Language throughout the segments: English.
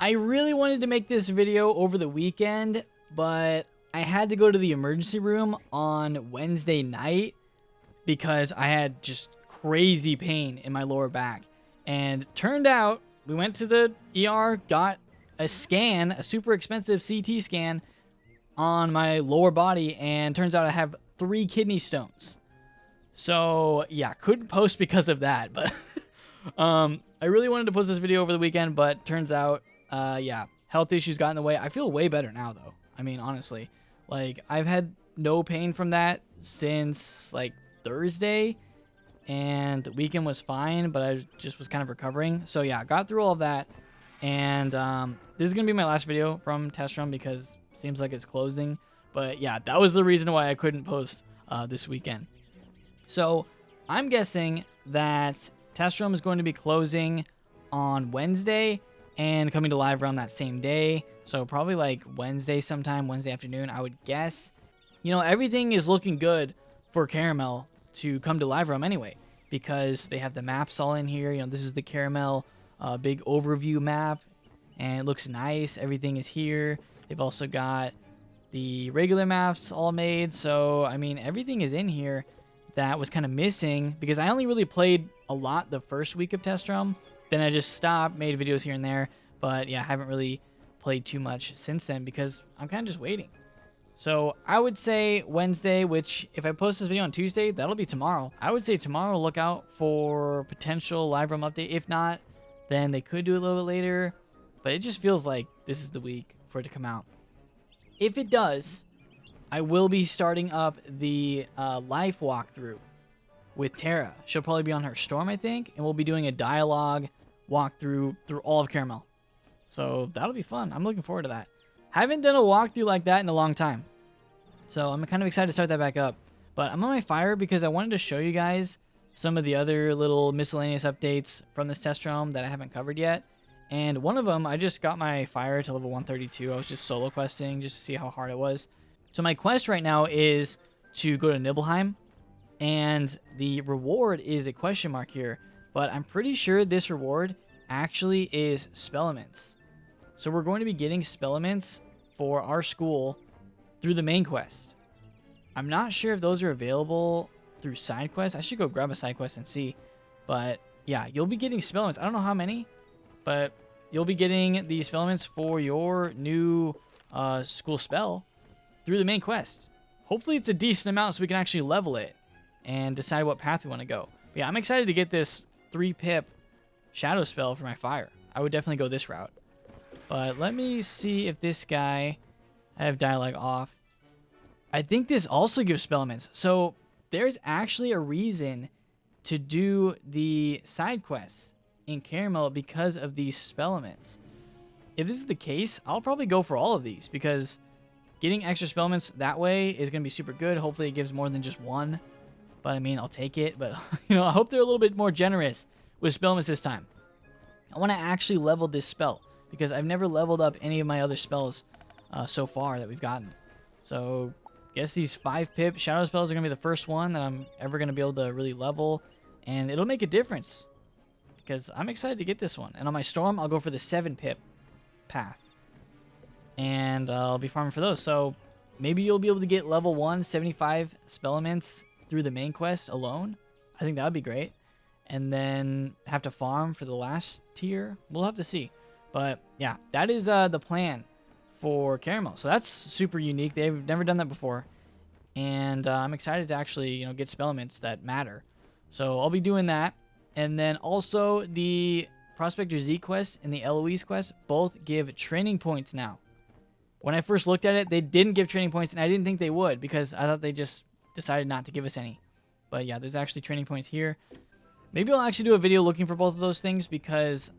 I really wanted to make this video over the weekend, but I had to go to the emergency room on Wednesday night because I had just crazy pain in my lower back. And turned out we went to the ER, got a scan, a super expensive CT scan on my lower body, and turns out I have 3 kidney stones. So yeah, couldn't post because of that, but I really wanted to post this video over the weekend, but turns out yeah, health issues got in the way. I feel way better now though. I mean, honestly, like I've had no pain from that since like Thursday, and the weekend was fine, but I just was kind of recovering. So yeah, got through all of that, and this is gonna be my last video from Test Run because it seems like it's closing. But yeah, that was the reason why I couldn't post this weekend. So I'm guessing that Test Room is going to be closing on Wednesday and coming to live around that same day. So probably like Wednesday sometime, Wednesday afternoon, I would guess. You know, everything is looking good for Karamelle to come to live room anyway, because they have the maps all in here. You know, this is the Karamelle big overview map, and it looks nice. Everything is here. They've also got the regular maps all made. So, I mean, everything is in here that was kind of missing because I only really played a lot the first week of Test Realm. Then I just stopped, made videos here and there. But yeah, I haven't really played too much since then because I'm kind of just waiting. So I would say Wednesday, which if I post this video on Tuesday, that'll be tomorrow. I would say tomorrow, look out for potential live room update. If not, then they could do it a little bit later. But it just feels like this is the week for it to come out. If it does, I will be starting up the life walkthrough with Tara. She'll probably be on her storm, I think, and we'll be doing a dialogue walkthrough through all of Karamelle. So that'll be fun. I'm looking forward to that. Haven't done a walkthrough like that in a long time. So I'm kind of excited to start that back up. But I'm on my fire because I wanted to show you guys some of the other little miscellaneous updates from this test realm that I haven't covered yet. And one of them, I just got my fire to level 132. I was just solo questing just to see how hard it was. So my quest right now is to go to Nibelheim, and the reward is a question mark here, but I'm pretty sure this reward actually is Spellements. So we're going to be getting Spellements for our school through the main quest. I'm not sure if those are available through side quests. I should go grab a side quest and see, but yeah, you'll be getting Spellements. I don't know how many, but you'll be getting the Spellements for your new school spell through the main quest. Hopefully it's a decent amount so we can actually level it and decide what path we want to go. But yeah, I'm excited to get this 3-pip shadow spell for my fire. I would definitely go this route. But let me see if this guy, I have dialogue off. I think this also gives Spellements. So there's actually a reason to do the side quests in Karamelle because of these Spellements. If this is the case, I'll probably go for all of these because getting extra Spellements that way is going to be super good. Hopefully it gives more than just one. But I mean, I'll take it. But, you know, I hope they're a little bit more generous with Spellements this time. I want to actually level this spell because I've never leveled up any of my other spells so far that we've gotten. So I guess these 5-pip shadow spells are going to be the first one that I'm ever going to be able to really level. And it'll make a difference because I'm excited to get this one. And on my storm, I'll go for the 7-pip path. And I'll be farming for those. So maybe you'll be able to get level 1 75 Spellements through the main quest alone. I think that would be great. And then have to farm for the last tier. We'll have to see. But yeah, that is the plan for Karamelle. So that's super unique. They've never done that before. And I'm excited to actually, you know, get Spellements that matter. So I'll be doing that. And then also the Prospector Z quest and the Eloise quest both give training points now. When I first looked at it, they didn't give training points, and I didn't think they would because I thought they just decided not to give us any. But yeah, there's actually training points here. Maybe I'll actually do a video looking for both of those things because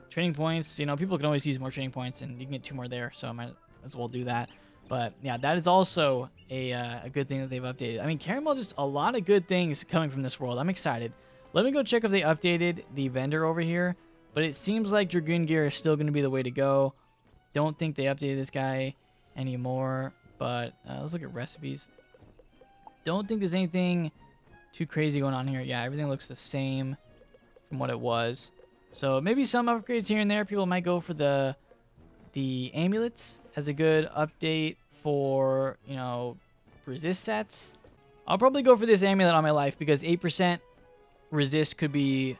training points, you know, people can always use more training points, and you can get 2 more there, so I might as well do that. But yeah, that is also a good thing that they've updated. I mean, Karamelle, just a lot of good things coming from this world. I'm excited. Let me go check if they updated the vendor over here, but it seems like Dragoon gear is still going to be the way to go. Don't think they updated this guy anymore, but let's look at recipes. Don't think there's anything too crazy going on here. Yeah, everything looks the same from what it was. So maybe some upgrades here and there. People might go for the the amulets as a good update for, resist sets. I'll probably go for this amulet on my life because 8% resist could be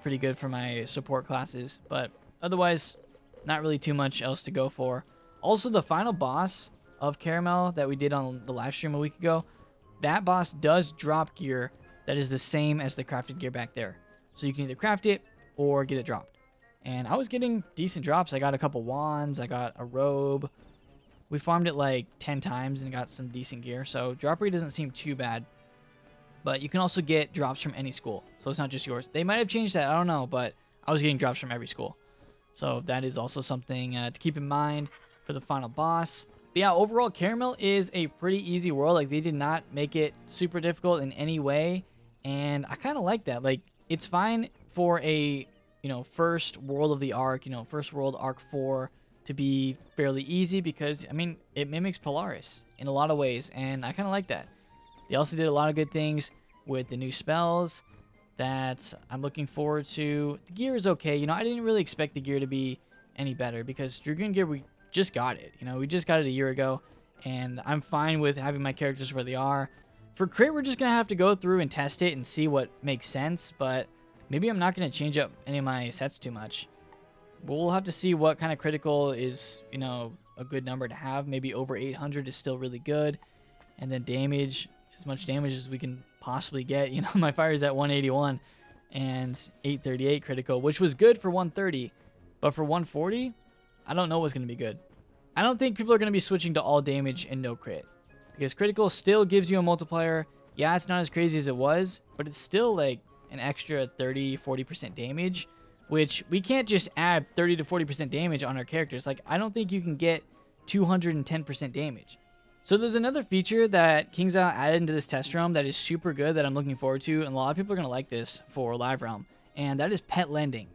pretty good for my support classes. But otherwise, not really too much else to go for. Also, the final boss of Karamelle that we did on the live stream a week ago, that boss does drop gear that is the same as the crafted gear back there. So you can either craft it or get it dropped. And I was getting decent drops. I got a couple wands. I got a robe. We farmed it like 10 times and got some decent gear. So drop rate doesn't seem too bad. But you can also get drops from any school. So it's not just yours. They might have changed that. I don't know. But I was getting drops from every school. So that is also something to keep in mind for the final boss. But yeah, overall, Karamelle is a pretty easy world. Like, they did not make it super difficult in any way. And I kind of like that. Like, it's fine for a, first world of the arc, first world arc 4 to be fairly easy because, it mimics Polaris in a lot of ways. And I kind of like that. They also did a lot of good things with the new spells that I'm looking forward to. The gear is okay. I didn't really expect the gear to be any better because Dragoon gear, we just got it. We just got it a year ago, and I'm fine with having my characters where they are. For crit, we're just going to have to go through and test it and see what makes sense, but maybe I'm not going to change up any of my sets too much. We'll have to see what kind of critical is, a good number to have. Maybe over 800 is still really good, and then damage, as much damage as we can possibly get. My fire is at 181 and 838 critical, which was good for 130, but for 140, I don't know what's going to be good. I don't think people are going to be switching to all damage and no crit, because critical still gives you a multiplier. Yeah, it's not as crazy as it was, but it's still like an extra 30-40% damage, which we can't just add 30 to 40% damage on our characters. Like, I don't think you can get 210% damage. So there's another feature that KingsIsle added into this test realm that is super good that I'm looking forward to, and a lot of people are going to like this for live realm, and that is pet lending.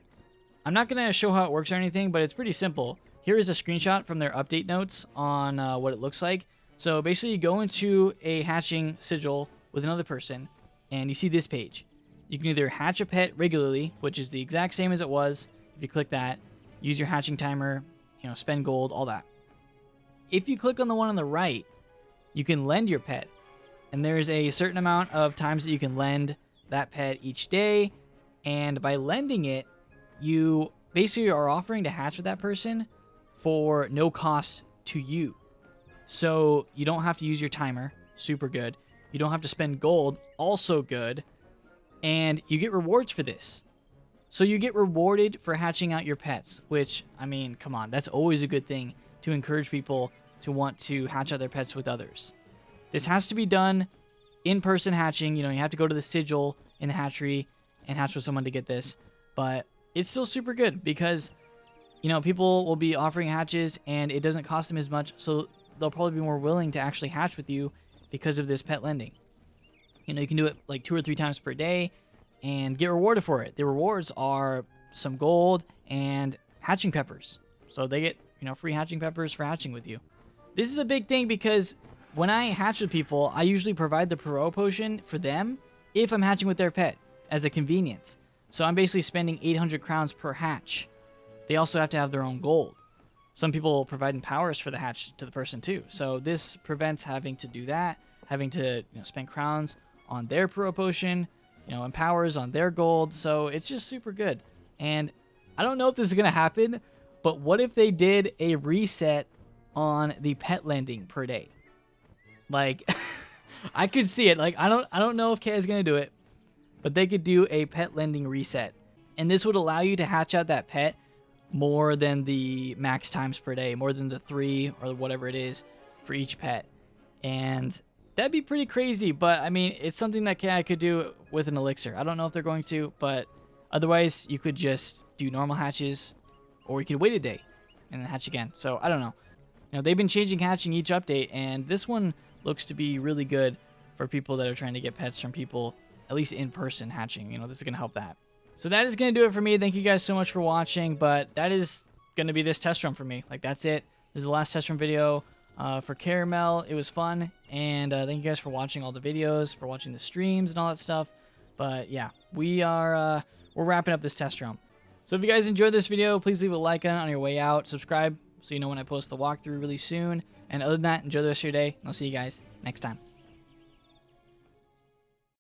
I'm not going to show how it works or anything, but it's pretty simple. Here is a screenshot from their update notes on what it looks like. So basically, you go into a hatching sigil with another person, and you see this page. You can either hatch a pet regularly, which is the exact same as it was. If you click that, use your hatching timer, spend gold, all that. If you click on the one on the right, you can lend your pet. And there's a certain amount of times that you can lend that pet each day. And by lending it, you basically are offering to hatch with that person for no cost to you. So you don't have to use your timer, super good. You don't have to spend gold, also good. And you get rewards for this. So you get rewarded for hatching out your pets, which, come on, that's always a good thing to encourage people to want to hatch out their pets with others. This has to be done in-person hatching. You have to go to the sigil in the hatchery and hatch with someone to get this. But it's still super good because, people will be offering hatches and it doesn't cost them as much. So they'll probably be more willing to actually hatch with you because of this pet lending. You can do it like 2 or 3 times per day and get rewarded for it. The rewards are some gold and hatching peppers. So they get, free hatching peppers for hatching with you. This is a big thing because when I hatch with people, I usually provide the Pro potion for them if I'm hatching with their pet as a convenience. So I'm basically spending 800 crowns per hatch. They also have to have their own gold. Some people provide powers for the hatch to the person too. So this prevents having to do that, having to spend crowns on their Pro potion, and powers on their gold. So it's just super good. And I don't know if this is going to happen, but what if they did a reset on the pet lending per day? Like, I could see it. Like, I don't know if K is going to do it, but they could do a pet lending reset. And this would allow you to hatch out that pet more than the max times per day, more than the 3 or whatever it is for each pet. And that'd be pretty crazy, but it's something that KI could do with an elixir. I don't know if they're going to, but otherwise you could just do normal hatches, or you could wait a day and then hatch again. So I don't know. They've been changing hatching each update, and this one looks to be really good for people that are trying to get pets from people, at least in person hatching. This is going to help that. So that is going to do it for me. Thank you guys so much for watching, but that is going to be this test run for me. Like, that's it. This is the last test run video for Karamelle. It was fun, and thank you guys for watching all the videos, for watching the streams and all that stuff. But yeah, we're wrapping up this test run. So if you guys enjoyed this video, please leave a like on your way out. Subscribe so you know when I post the walkthrough really soon. And other than that, enjoy the rest of your day, and I'll see you guys next time.